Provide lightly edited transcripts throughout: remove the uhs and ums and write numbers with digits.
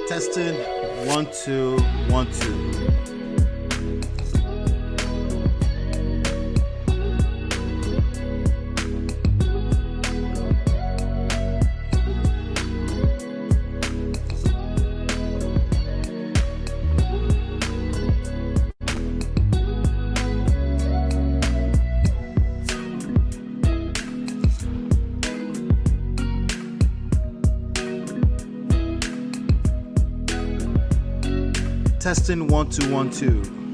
Testing 1 2 1 2. Testing 1 2 1 2.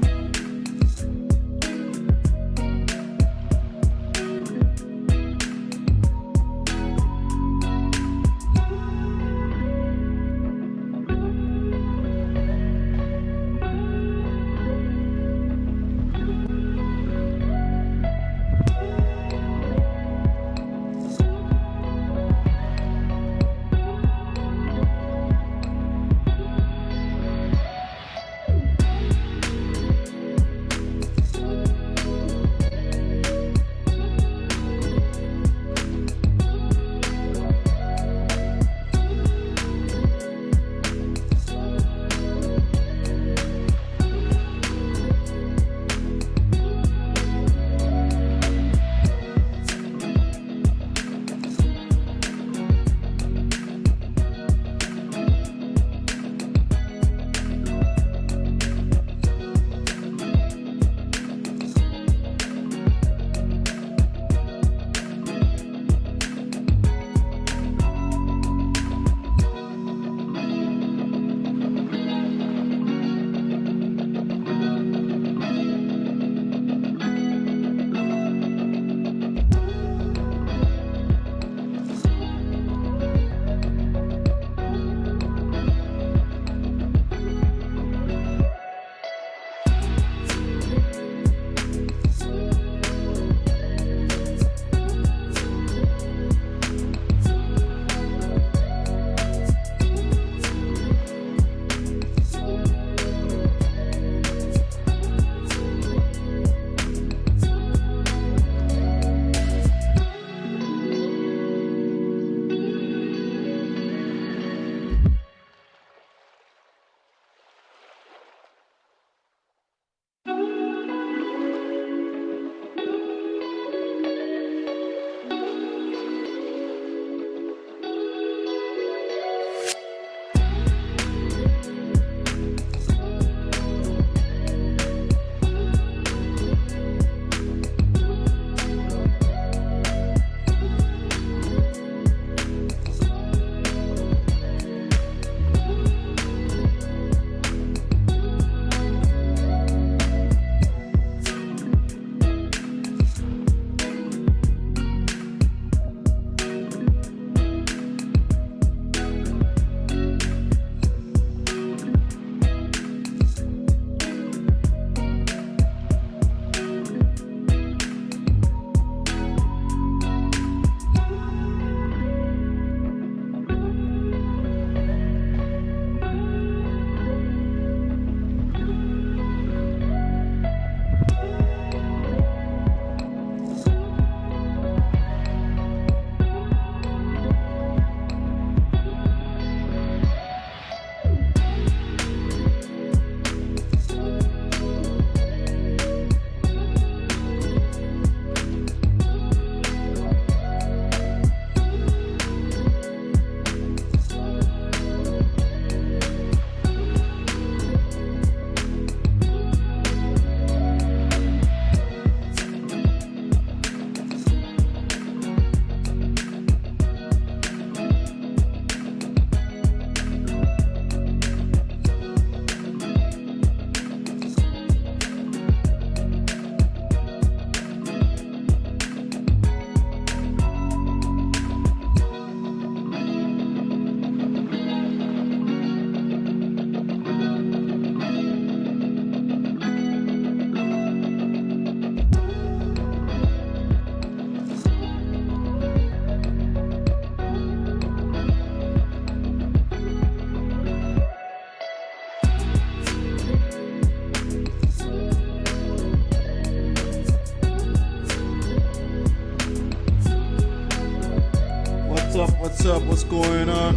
What's up? What's going on?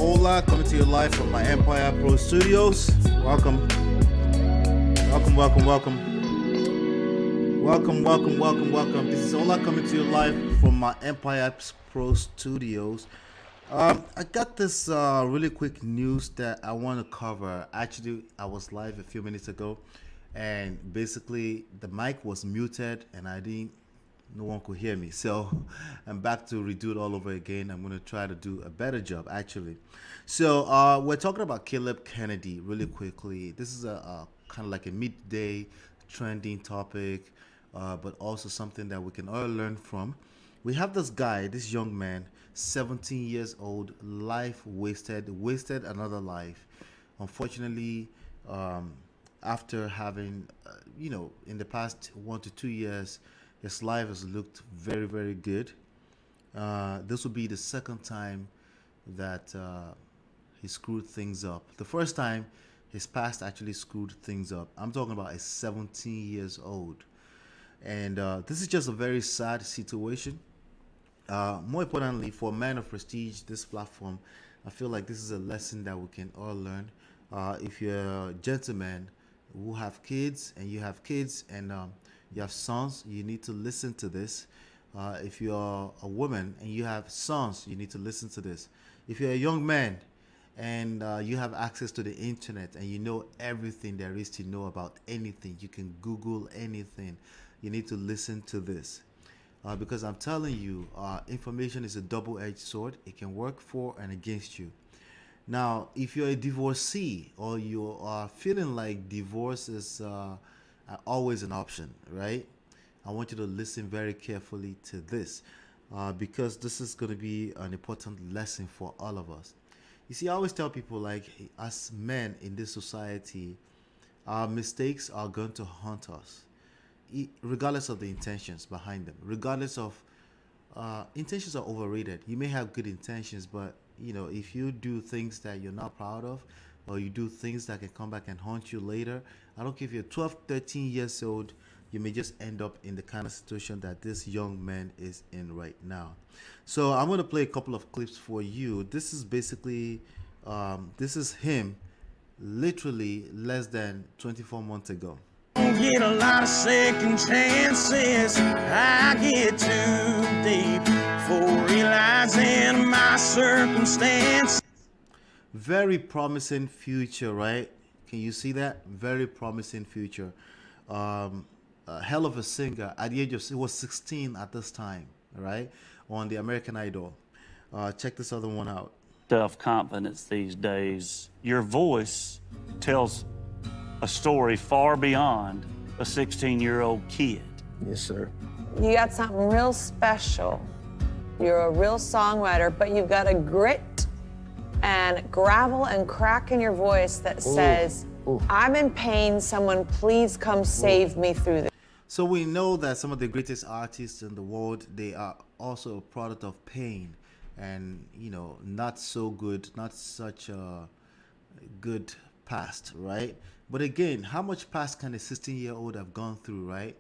Hola, coming to you live from my Empire Pro Studios. Welcome. Welcome, welcome, welcome. Welcome, welcome, welcome, welcome. This is Hola coming to you live from my Empire Pro Studios. I got this really quick news that I want to cover. Actually, I was live a few minutes ago, and basically the mic was muted, and no one could hear me. So I'm back to redo it all over again. I'm going to try to do a better job, actually. So we're talking about Caleb Kennedy really quickly. This is a kind of like a midday trending topic, but also something that we can all learn from. We have this guy, this young man, 17 years old, life wasted another life. Unfortunately, after having, in the past 1 to 2 years, his life has looked very, very good. This will be the second time that he screwed things up. The first time, his past actually screwed things up. I'm talking about a 17 years old. And this is just a very sad situation. More importantly, for a man of prestige, this platform, I feel like this is a lesson that we can all learn. If you're a gentleman who have kids and you have kids and you have sons, you need to listen to this. If you're a woman and you have sons, you need to listen to this. If you're a young man and you have access to the internet and you know everything there is to know about anything, you can Google anything, you need to listen to this. Because I'm telling you, information is a double-edged sword. It can work for and against you. Now, if you're a divorcee or you are feeling like divorce is always an option, right? I want you to listen very carefully to this because this is going to be an important lesson for all of us. You see, I always tell people, like, as men in this society, our mistakes are going to haunt us, regardless of the intentions behind them. Regardless of intentions are overrated. You may have good intentions, but if you do things that you're not proud of, or you do things that can come back and haunt you later, I don't care if you're 12, 13 years old, you may just end up in the kind of situation that this young man is in right now. So I'm going to play a couple of clips for you. This is basically, this is him literally less than 24 months ago. Get a lot of second chances. I get too deep for realizing my circumstance. Very promising future, right? Can you see that? Very promising future. A hell of a singer. At the age of, he was 16 at this time, right? On the American Idol. Check this other one out. Self-confidence these days. Your voice tells a story far beyond a 16-year-old kid. Yes, sir. You got something real special. You're a real songwriter, but you've got a grit and gravel and crack in your voice that says, I'm in pain, someone please come save me through this. So we know that some of the greatest artists in the world, they are also a product of pain and, not so good, not such a good past, right? But again, how much past can a 16-year-old have gone through, right?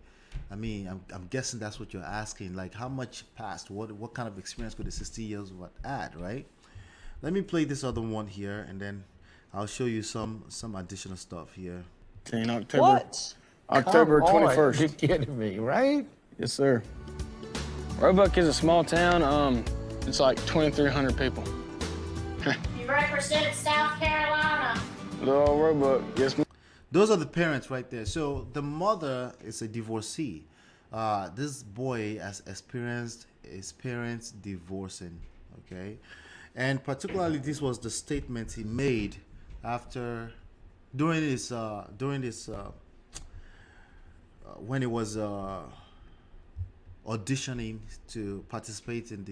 I mean, I'm guessing that's what you're asking. Like, how much past? What kind of experience could a 16-year-old add, right? Let me play this other one here, and then I'll show you some additional stuff here. October. What? October Come on, 21st. You're kidding me, right? Yes, sir. Roebuck is a small town. It's like 2,300 people. You represent South Carolina. Little Roebuck, yes, ma'am. Those are the parents right there. So the mother is a divorcee. This boy has experienced his parents divorcing, okay? And particularly this was the statement he made after, during his when he was auditioning to participate in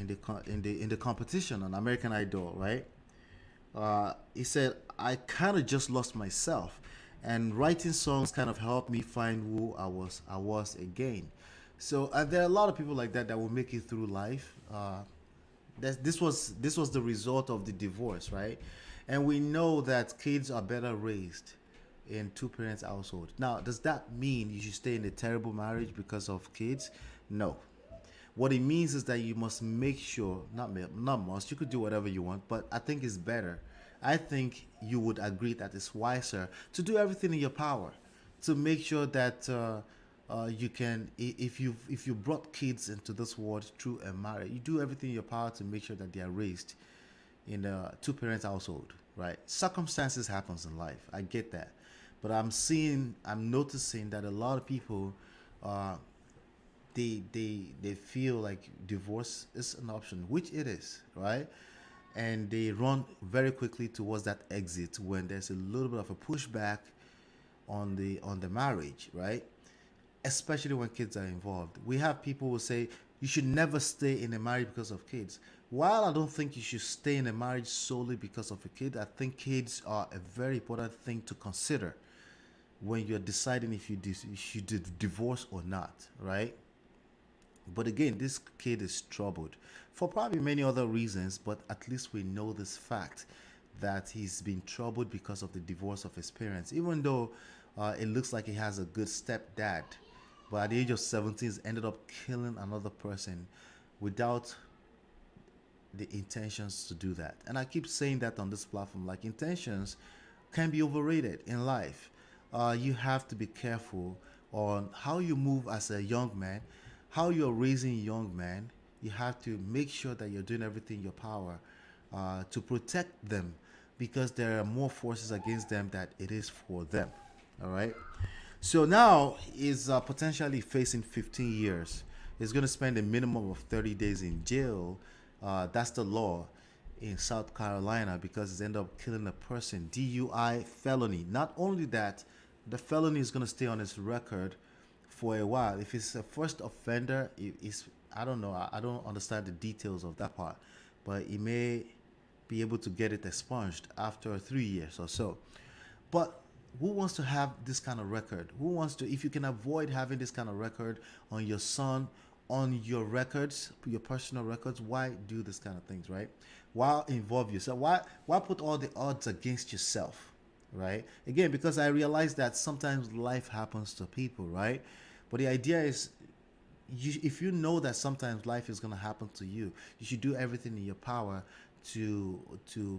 the competition on American Idol, right? He said, I kind of just lost myself, and writing songs kind of helped me find who I was again. So there are a lot of people like that will make it through life. This was the result of the divorce, right? And we know that kids are better raised in two parents household. Now, does that mean you should stay in a terrible marriage because of kids? No. What it means is that you must make sure, not must, you could do whatever you want, but I think it's better. I think you would agree that it's wiser to do everything in your power to make sure that you can, if you brought kids into this world through a marriage, you do everything in your power to make sure that they are raised in a two-parent household, right? Circumstances happens in life. I get that. But I'm noticing that a lot of people, they feel like divorce is an option, which it is, right? And they run very quickly towards that exit when there's a little bit of a pushback on the marriage, right? Especially when kids are involved. We have people who say you should never stay in a marriage because of kids. While I don't think you should stay in a marriage solely because of a kid, I think kids are a very important thing to consider when you're deciding if you should divorce or not, right? But again, this kid is troubled for probably many other reasons, but at least we know this fact that he's been troubled because of the divorce of his parents, even though it looks like he has a good stepdad. But at the age of 17, he's ended up killing another person without the intentions to do that. And I keep saying that on this platform, like intentions can be overrated in life. You have to be careful on how you move as a young man, how you're raising a young man. You have to make sure that you're doing everything in your power to protect them, because there are more forces against them than it is for them. All right. So now he's potentially facing 15 years. He's going to spend a minimum of 30 days in jail. That's the law in South Carolina, because he's ended up killing a person. DUI felony. Not only that, the felony is going to stay on his record for a while. If he's a first offender, I don't know. I don't understand the details of that part, but he may be able to get it expunged after 3 years or so. But who wants to have this kind of record? Who wants to, if you can avoid having this kind of record on your son, on your records, your personal records, why do this kind of things, right? Why involve yourself? Why put all the odds against yourself, right? Again, because I realize that sometimes life happens to people, right? But the idea is, if you know that sometimes life is going to happen to you, you should do everything in your power to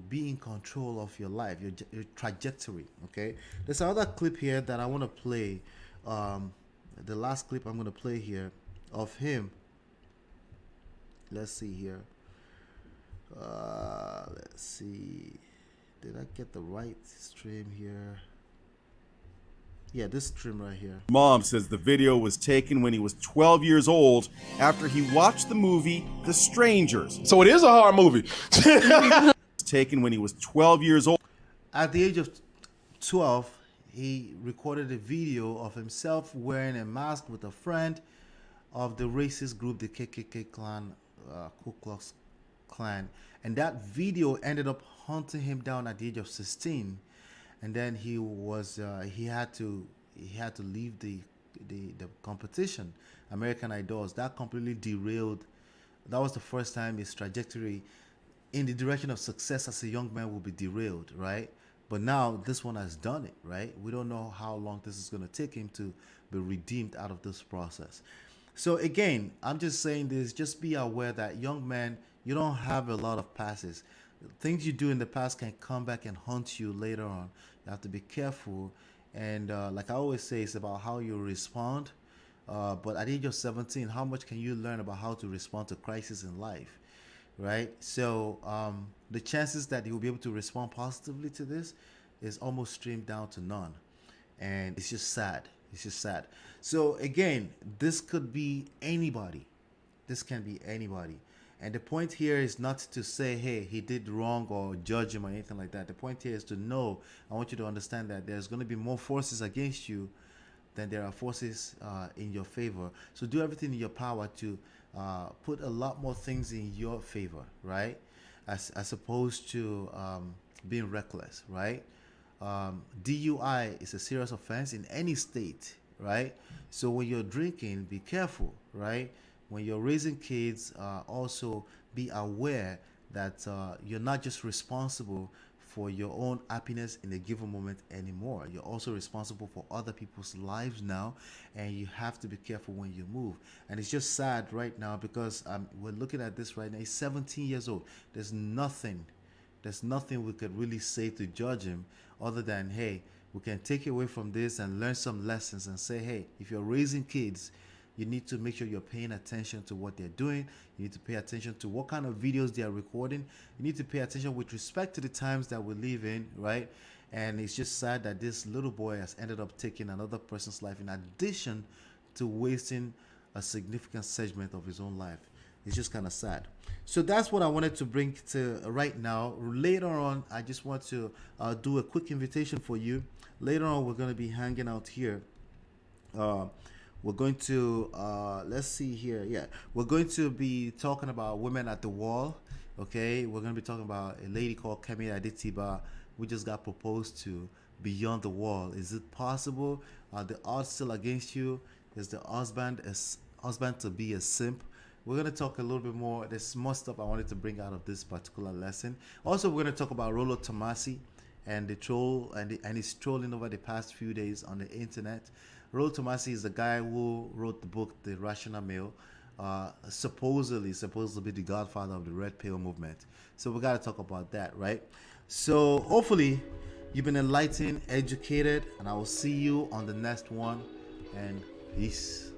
be in control of your life, your trajectory. Okay, there's another clip here that I want to play. The last clip I'm going to play here of him. Let's see here. Let's see. Did I get the right stream here? Yeah, this stream right here. Mom says the video was taken when he was 12 years old after he watched the movie The Strangers. So it is a horror movie. Taken when he was 12 years old. At the age of 12, he recorded a video of himself wearing a mask with a friend of the racist group, the KKK clan, Ku Klux Klan. And that video ended up hunting him down at the age of 16. And then he had to leave the competition, American Idols. That completely derailed. That was the first time his trajectory in the direction of success as a young man will be derailed, right? But now this one has done it, right? We don't know how long this is going to take him to be redeemed out of this process. So again, I'm just saying this, just be aware that young man, you don't have a lot of passes. Things you do in the past can come back and haunt you later on. You have to be careful. And like I always say, it's about how you respond. But at the age of 17, how much can you learn about how to respond to crisis in life, right? So the chances that you will be able to respond positively to this is almost streamed down to none. And it's just sad. It's just sad. So again, this could be anybody. This can be anybody. And the point here is not to say, hey, he did wrong or judge him or anything like that. The point here is to know, I want you to understand that there's going to be more forces against you than there are forces in your favor. So do everything in your power to put a lot more things in your favor, right? As opposed to being reckless, right? DUI is a serious offense in any state, right? So when you're drinking, be careful, right? When you're raising kids, also be aware that you're not just responsible for your own happiness in a given moment anymore. You're also responsible for other people's lives now, and you have to be careful when you move. And it's just sad right now because we're looking at this right now. He's 17 years old. There's nothing we could really say to judge him other than, hey, we can take away from this and learn some lessons and say, hey, if you're raising kids, you need to make sure you're paying attention to what they're doing. You need to pay attention to what kind of videos they are recording. You need to pay attention with respect to the times that we live in, right? And it's just sad that this little boy has ended up taking another person's life in addition to wasting a significant segment of his own life. It's just kind of sad. So that's what I wanted to bring to right now. Later on, I just want to do a quick invitation for you. Later on, we're going to be hanging out here. We're going to, let's see here. Yeah, we're going to be talking about women at the wall. Okay, we're going to be talking about a lady called Kemi Adetiba, who just got proposed to beyond the wall. Is it possible? Are the odds still against you? Is the husband to be a simp? We're going to talk a little bit more. There's more stuff I wanted to bring out of this particular lesson. Also, we're going to talk about Rollo Tomasi and the troll and his trolling over the past few days on the internet. Rollo Tomasi is the guy who wrote the book The Rational Male, supposedly supposed to be the godfather of the Red Pill movement. So we got to talk about that, right? So hopefully you've been enlightened, educated, and I will see you on the next one. And peace.